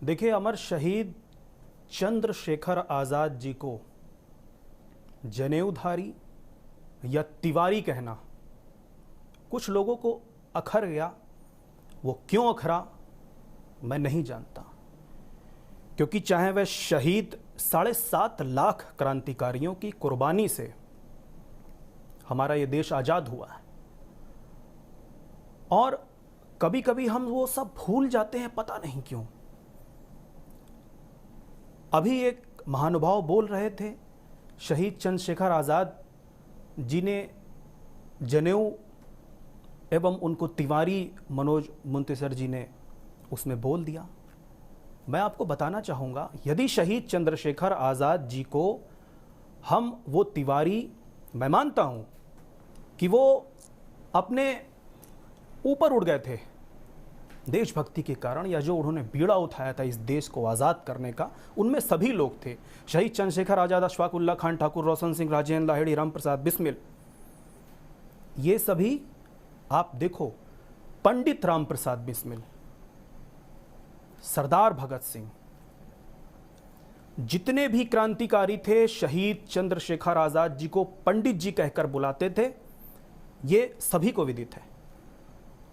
देखिए, अमर शहीद चंद्रशेखर आज़ाद जी को जनेऊधारी या तिवारी कहना कुछ लोगों को अखर गया। वो क्यों अखरा मैं नहीं जानता, क्योंकि चाहे वह शहीद 7.5 लाख क्रांतिकारियों की कुर्बानी से हमारा ये देश आज़ाद हुआ है, और कभी कभी हम वो सब भूल जाते हैं, पता नहीं क्यों। अभी एक महानुभाव बोल रहे थे, शहीद चंद्रशेखर आज़ाद जी ने जनेऊ एवं उनको तिवारी मनोज मुंतशिर जी ने उसमें बोल दिया। मैं आपको बताना चाहूँगा, यदि शहीद चंद्रशेखर आज़ाद जी को हम वो तिवारी, मैं मानता हूँ कि वो अपने ऊपर उड़ गए थे देशभक्ति के कारण, या जो उन्होंने बीड़ा उठाया था इस देश को आज़ाद करने का, उनमें सभी लोग थे। शहीद चंद्रशेखर आज़ाद, अशफाक उल्लाह खान ठाकुर, रोशन सिंह, राजेंद्र लाहिड़ी, राम प्रसाद बिस्मिल, ये सभी आप देखो, पंडित राम प्रसाद बिस्मिल, सरदार भगत सिंह, जितने भी क्रांतिकारी थे शहीद चंद्रशेखर आज़ाद जी को पंडित जी कहकर बुलाते थे, ये सभी को विदित है।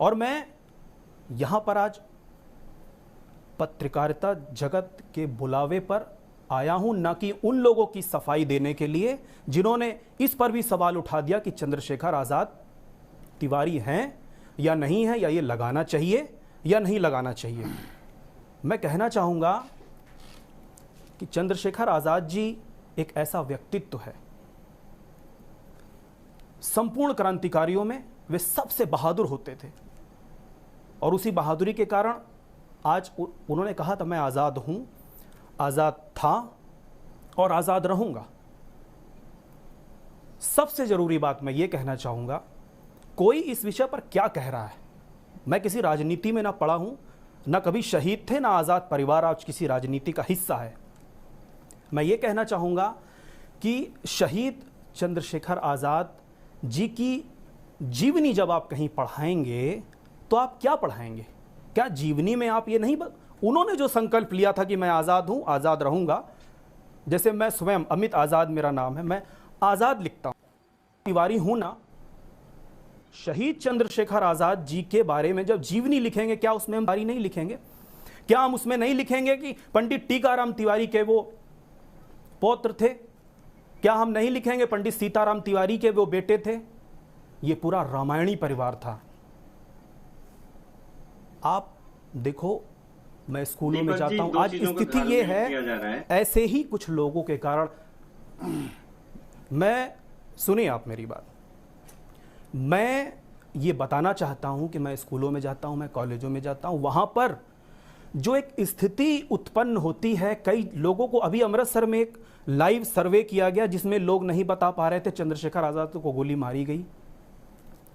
और मैं यहां पर आज पत्रकारिता जगत के बुलावे पर आया हूं, ना कि उन लोगों की सफाई देने के लिए जिन्होंने इस पर भी सवाल उठा दिया कि चंद्रशेखर आज़ाद तिवारी हैं या नहीं है, या ये लगाना चाहिए या नहीं लगाना चाहिए। मैं कहना चाहूँगा कि चंद्रशेखर आज़ाद जी एक ऐसा व्यक्तित्व है, संपूर्ण क्रांतिकारियों में वे सबसे बहादुर होते थे, और उसी बहादुरी के कारण आज उन्होंने कहा था मैं आज़ाद हूँ, आज़ाद था और आज़ाद रहूँगा। सबसे ज़रूरी बात मैं ये कहना चाहूँगा, कोई इस विषय पर क्या कह रहा है, मैं किसी राजनीति में ना पड़ा हूँ, ना कभी शहीद थे, ना आज़ाद परिवार आज किसी राजनीति का हिस्सा है। मैं ये कहना चाहूँगा कि शहीद चंद्रशेखर आज़ाद जी की जीवनी जब आप कहीं पढ़ाएंगे तो आप क्या पढ़ाएंगे? क्या जीवनी में आप ये नहीं उन्होंने जो संकल्प लिया था कि मैं आज़ाद हूँ, आज़ाद रहूँगा, जैसे मैं स्वयं अमित आज़ाद मेरा नाम है, मैं आज़ाद लिखता हूँ, तिवारी हूँ ना। शहीद चंद्रशेखर आज़ाद जी के बारे में जब जीवनी लिखेंगे, क्या उसमें हम तिवारी नहीं लिखेंगे? क्या हम उसमें नहीं लिखेंगे कि पंडित टीकाराम तिवारी के वो पौत्र थे? क्या हम नहीं लिखेंगे पंडित सीताराम तिवारी के वो बेटे थे? ये पूरा रामायणी परिवार था। आप देखो, मैं स्कूलों में जाता हूं, आज स्थिति ये है, ऐसे ही कुछ लोगों के कारण। मैं सुनिए आप मेरी बात, मैं ये बताना चाहता हूं कि मैं स्कूलों में जाता हूं, मैं कॉलेजों में जाता हूं, वहां पर जो एक स्थिति उत्पन्न होती है, कई लोगों को, अभी अमृतसर में एक लाइव सर्वे किया गया जिसमें लोग नहीं बता पा रहे थे चंद्रशेखर आज़ाद को गोली मारी गई,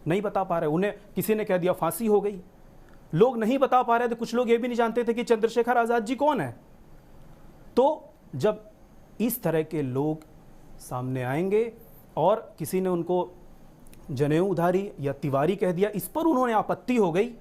नहीं बता पा रहे, उन्हें किसी ने कह दिया फांसी हो गई, लोग नहीं बता पा रहे थे। कुछ लोग ये भी नहीं जानते थे कि चंद्रशेखर आज़ाद जी कौन है। तो जब इस तरह के लोग सामने आएंगे और किसी ने उनको जनेऊधारी या तिवारी कह दिया, इस पर उन्होंने आपत्ति हो गई,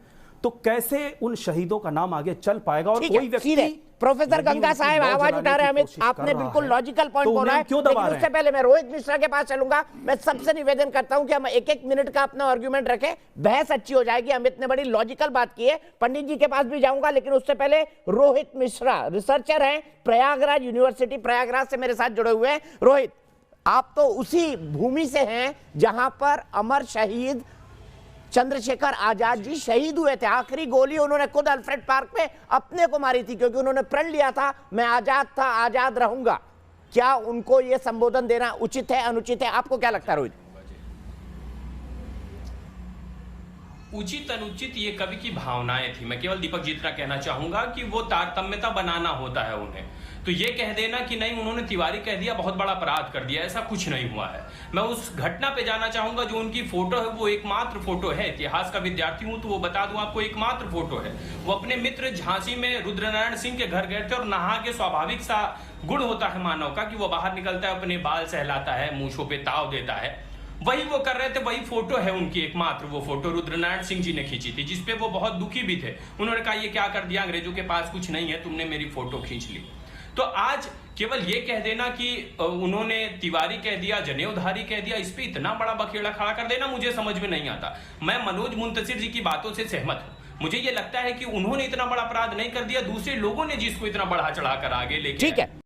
तो कैसे उन शहीदों का नाम आगे चल पाएगा? और कोई व्यक्ति, प्रोफेसर गंगा साहब आवाज उठा रहे हैं, अमित आपने बिल्कुल लॉजिकल पॉइंट बोला है, लेकिन उससे पहले मैं रोहित मिश्रा के पास चलूंगा। मैं सबसे निवेदन करता हूं कि हम 1-1 मिनट का अपना आर्गुमेंट रखें, बहस अच्छी हो जाएगी। अमित ने बड़ी लॉजिकल बात की है, पंडित जी के पास भी जाऊंगा, लेकिन उससे पहले रोहित मिश्रा रिसर्चर हैं, प्रयागराज यूनिवर्सिटी प्रयागराज से मेरे साथ जुड़े हुए हैं। रोहित, आप तो उसी भूमि से हैं जहां पर अमर शहीद चंद्रशेखर आज़ाद जी शहीद हुए थे। आखिरी गोली उन्होंने खुद अल्फ्रेड पार्क में अपने को मारी थी, क्योंकि उन्होंने प्रण लिया था मैं आज़ाद था, आज़ाद रहूंगा। क्या उनको यह संबोधन देना उचित है, अनुचित है? आपको क्या लगता है रोहित? उचित अनुचित ये कवि की भावनाएं थी। मैं केवल दीपक जी इतना कहना चाहूंगा कि वो तारतम्यता बनाना होता है उन्हें, तो ये कह देना कि नहीं उन्होंने तिवारी कह दिया बहुत बड़ा अपराध कर दिया, ऐसा कुछ नहीं हुआ है। मैं उस घटना पे जाना चाहूंगा, जो उनकी फोटो है वो एकमात्र फोटो है, इतिहास का विद्यार्थी हूं तो वो बता दूं आपको, एकमात्र फोटो है। वो अपने मित्र झांसी में रुद्रनारायण सिंह के घर गए थे, और नहा के स्वाभाविक सा गुण होता है मानव का कि वो बाहर निकलता है, अपने बाल सहलाता है, मूंछों पे ताव देता है, वही वो कर रहे थे। वही फोटो है उनकी एकमात्र, वो फोटो रुद्रनारायण सिंह जी ने खींची थी, जिसपे वो बहुत दुखी भी थे। उन्होंने कहा ये क्या कर दिया, अंग्रेजों के पास कुछ नहीं है, तुमने मेरी फोटो खींच ली। तो आज केवल ये कह देना कि उन्होंने तिवारी कह दिया, जनेऊधारी कह दिया, इस पे इतना बड़ा बखेड़ा खड़ा कर देना मुझे समझ में नहीं आता। मैं मनोज मुंतशिर जी की बातों से सहमत हूं। मुझे ये लगता है कि उन्होंने इतना बड़ा अपराध नहीं कर दिया, दूसरे लोगों ने जिसको इतना बढ़ा चढ़ा कर आगे लेके, ठीक है।